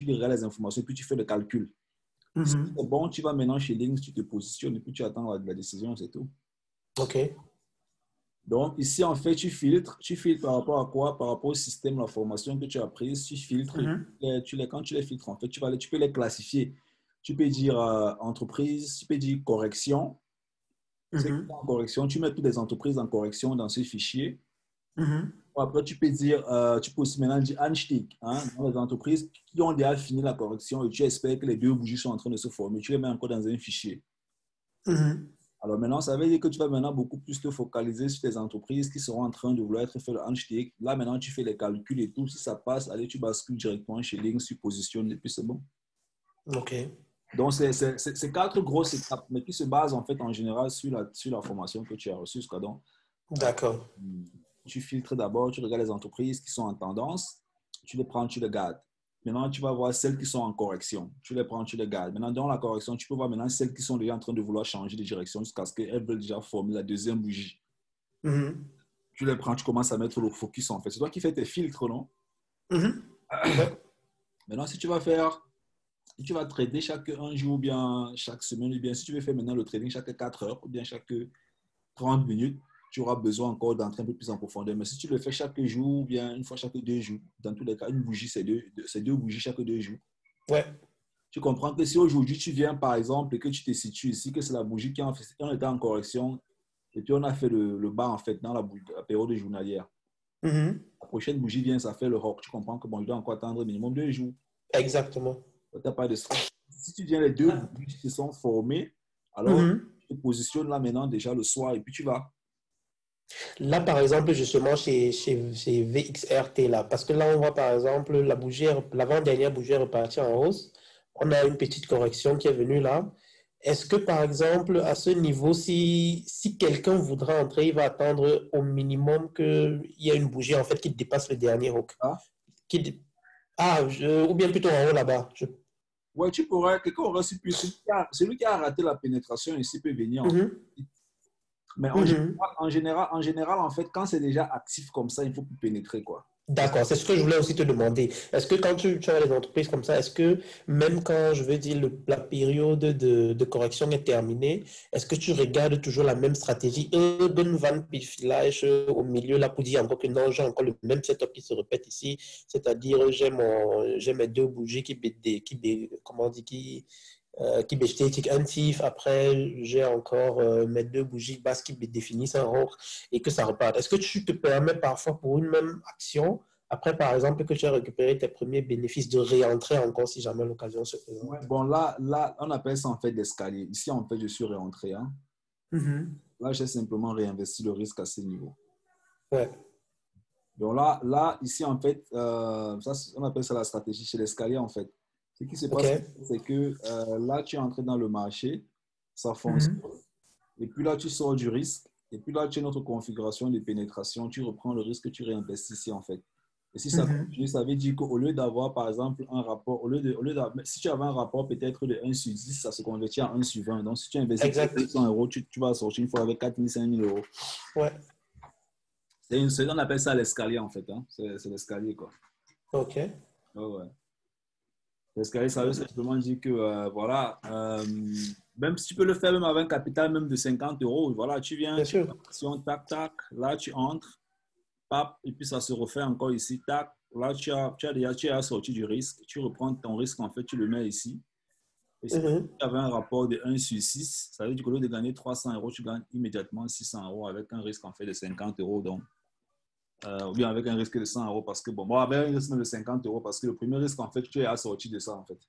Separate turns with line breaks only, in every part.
tu regardes les informations et puis tu fais le calcul. Si c'est bon, tu vas maintenant chez Links, tu te positionnes et puis tu attends la décision, c'est tout.
OK.
Donc, ici, en fait, tu filtres par rapport à quoi? Par rapport au système, la formation que tu as prise, tu filtres, quand tu les filtres, en fait, tu peux les classifier. Tu peux dire entreprise, tu peux dire correction. C'est en correction, tu mets toutes les entreprises en correction dans ce fichier. Après, tu peux dire, tu peux aussi maintenant dire Anstieg, hein, dans les entreprises qui ont déjà fini la correction et tu espères que les deux bougies sont en train de se former. Tu les mets encore dans un fichier. Alors maintenant, ça veut dire que tu vas maintenant beaucoup plus te focaliser sur tes entreprises qui seront en train de vouloir être fait le Anstieg. Là, maintenant, tu fais les calculs et tout. Si ça passe, allez, tu bascules directement chez Links, tu positionnes et puis c'est bon.
OK.
Donc, c'est quatre grosses étapes, mais qui se basent en fait en général sur la formation que tu as reçue. Donc,
D'accord.
tu filtres d'abord, tu regardes les entreprises qui sont en tendance, tu les prends, tu les gardes. Maintenant, tu vas voir celles qui sont en correction. Tu les prends, tu les gardes. Maintenant, dans la correction, tu peux voir maintenant celles qui sont déjà en train de vouloir changer de direction jusqu'à ce qu'elles veulent déjà former la deuxième bougie. Tu les prends, tu commences à mettre le focus en fait. C'est toi qui fais tes filtres, non?
Ouais.
Maintenant, si tu vas trader chaque un jour ou bien chaque semaine, ou bien si tu veux faire maintenant le trading chaque 4 heures ou bien chaque 30 minutes, tu auras besoin encore d'entrer un peu plus en profondeur. Mais si tu le fais chaque jour ou bien une fois chaque 2 jours, dans tous les cas, une bougie, c'est deux bougies chaque 2 jours.
Ouais.
Tu comprends que si aujourd'hui tu viens par exemple et que tu te situes ici, que c'est la bougie qui on était en correction et puis on a fait le bas en fait dans la période journalière. La prochaine bougie vient, ça fait le rock. Tu comprends que bon, je dois encore attendre minimum 2 jours.
Exactement.
Tu n'as pas de stress. Si tu viens les deux bougies qui se sont formées, alors tu te positionnes là maintenant déjà le soir et puis tu vas.
Là, par exemple, justement, chez VXRT, là, parce que là, on voit, par exemple, l'avant-dernière bougie est repartie en hausse. On a une petite correction qui est venue là. Est-ce que, par exemple, à ce niveau, si quelqu'un voudra entrer, il va attendre au minimum qu'il y ait une bougie, en fait, qui dépasse le dernier hook.
Ah,
Ou bien plutôt en haut là-bas.
ouais, tu pourrais, quelqu'un aurait su plus. Celui qui a raté la pénétration ici peut venir. Mais en général, en fait, quand c'est déjà actif comme ça, il ne faut plus pénétrer, quoi.
D'accord, c'est ce que je voulais aussi te demander. Est-ce que quand tu as les entreprises comme ça, est-ce que même quand, je veux dire, la période de correction est terminée, est-ce que tu regardes toujours la même stratégie, urban van filage au milieu là pour dire encore que non, j'ai encore le même setup qui se répète ici, c'est-à-dire j'ai mes deux bougies comment on dit, qui bestätigt un TIF, après j'ai encore mes deux bougies basses qui définissent un ROC et que ça reparte. Est-ce que tu te permets parfois pour une même action, après par exemple que tu as récupéré tes premiers bénéfices, de réentrer encore si jamais l'occasion se
Ouais,
présente?
bon, là, on appelle ça en fait l'escalier. Ici, en fait, je suis réentré, hein. Là, j'ai simplement réinvesti le risque à ce niveau.
Ouais.
Donc là, ici, en fait, on appelle ça la stratégie chez l'escalier, en fait. Ce qui se
OK.
passe, c'est que là, tu es entré dans le marché, ça fonctionne, et puis là, tu sors du risque, et puis là, tu as une autre configuration de pénétration, tu reprends le risque, tu réinvestis ici, en fait. Et si ça continue, ça veut dire qu'au lieu d'avoir, par exemple, un rapport, si tu avais un rapport peut-être de 1/10, ça se convertit en 1/20. Donc, si tu investis
Exact.
100 euros, tu vas sortir une fois avec 4 000, 5 000 euros.
Ouais.
On appelle ça l'escalier, en fait, hein. C'est l'escalier, quoi.
OK.
Ouais, ouais. L'escalier, ça veut simplement dire que, voilà, même si tu peux le faire même avec un capital même de 50 euros, voilà, tu viens,
Bien
tu fais
sûr.
l'action, tac, tac, là, tu entres, pap, et puis ça se refait encore ici, tac, là, tu as sorti du risque, tu reprends ton risque, en fait, tu le mets ici. Et si tu avais un rapport de 1/6, ça veut dire qu'au lieu de gagner 300 euros, tu gagnes immédiatement 600 euros avec un risque, en fait, de 50 euros. Donc, ou bien avec un risque de 100 euros parce que, bon, avec un risque de 50 euros parce que le premier risque, en fait, tu es assorti de ça, en fait.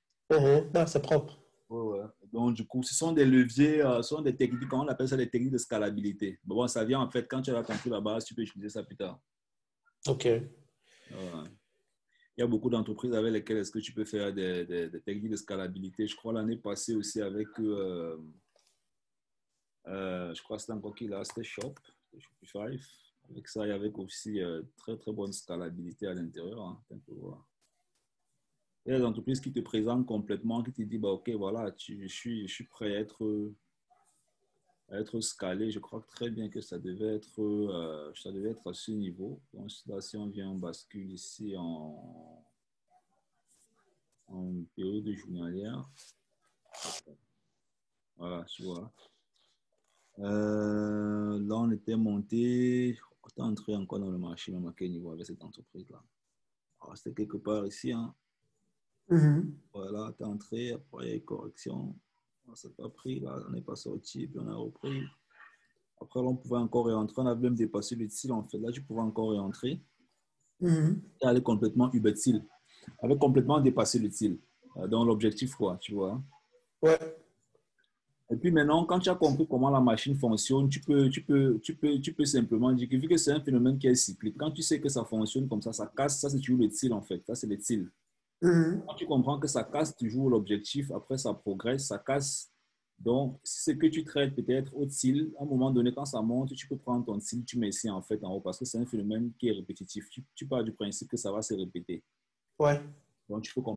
Ah, c'est propre.
Ouais, ouais. Donc, du coup, ce sont des leviers, ce sont des techniques, on appelle ça des techniques de scalabilité. Bon, ça vient, en fait, quand tu as compris la base, tu peux utiliser ça plus tard.
OK.
Il y a beaucoup d'entreprises avec lesquelles est-ce que tu peux faire des techniques de scalabilité. Je crois l'année passée aussi avec, je crois que c'était encore qui là, c'était Shopify. Avec ça, il y avait aussi très, très bonne scalabilité à l'intérieur, hein. Il y a des entreprises qui te présentent complètement, qui te disent, bah, OK, voilà, je suis prêt à être scalé. Je crois très bien que ça devait être à ce niveau. Donc là, si on vient, on bascule ici en période journalière. Voilà, tu vois. Là, on était monté. On est entré encore dans le marché, même à quel niveau avec cette entreprise-là. C'était quelque part ici. Hein. Voilà, tu es entré, après il y a eu correction. On ne s'est pas pris, là, on n'est pas sorti, puis on a repris. Après, là, on pouvait encore réentrer. On avait même dépassé le TIL, en fait. Là, tu pouvais encore réentrer. Et aller complètement UBET-TIL. Avait complètement dépassé le TIL. Donc, l'objectif, quoi, tu vois.
Ouais.
Et puis maintenant, quand tu as compris comment la machine fonctionne, tu peux simplement dire que vu que c'est un phénomène qui est cyclique, quand tu sais que ça fonctionne comme ça casse, ça c'est toujours le TIL en fait, ça c'est le TIL. Quand tu comprends que ça casse toujours l'objectif, après ça progresse, ça casse. Donc, si c'est que tu traites peut-être au TIL, à un moment donné, quand ça monte, tu peux prendre ton TIL, tu mets ici en fait en haut parce que c'est un phénomène qui est répétitif. Tu pars du principe que ça va se répéter.
Ouais.
Donc, il faut